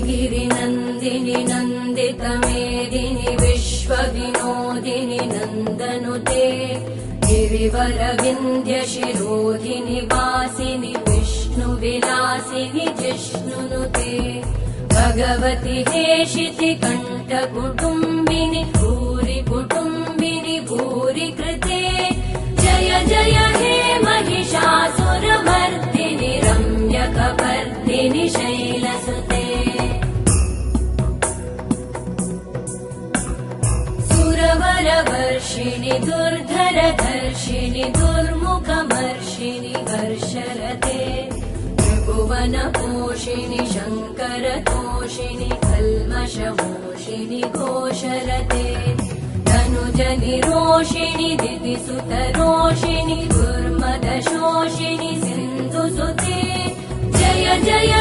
गिरिनन्दिनि नन्दितमेदिनि विश्वविनोदिनि नन्दनुते गिरिवरविन्ध्यशिरोधिनि वासिनि विष्णुविलासिनि जिष्णुनुते भगवति हेशिति कण्ठकुटुम्बिनि भूरि कुटुम्बिनि भूरि कृते जय जय हे महिषासुरमर्दिनि रम्यकपर्दिनि शैलसुते सुरवरवर्षिणि दुर्धरधर्षिणि दुर्मुखमर्षिणि हर्षरते त्रिभुवनपोषिणि शङ्करतोषिणि कल्मषमोषिणि घोषरते तनुजनिरोषिणि दितिसुतरोषिणि दुर्मदशोषिणि सिन्धुसुते जय जय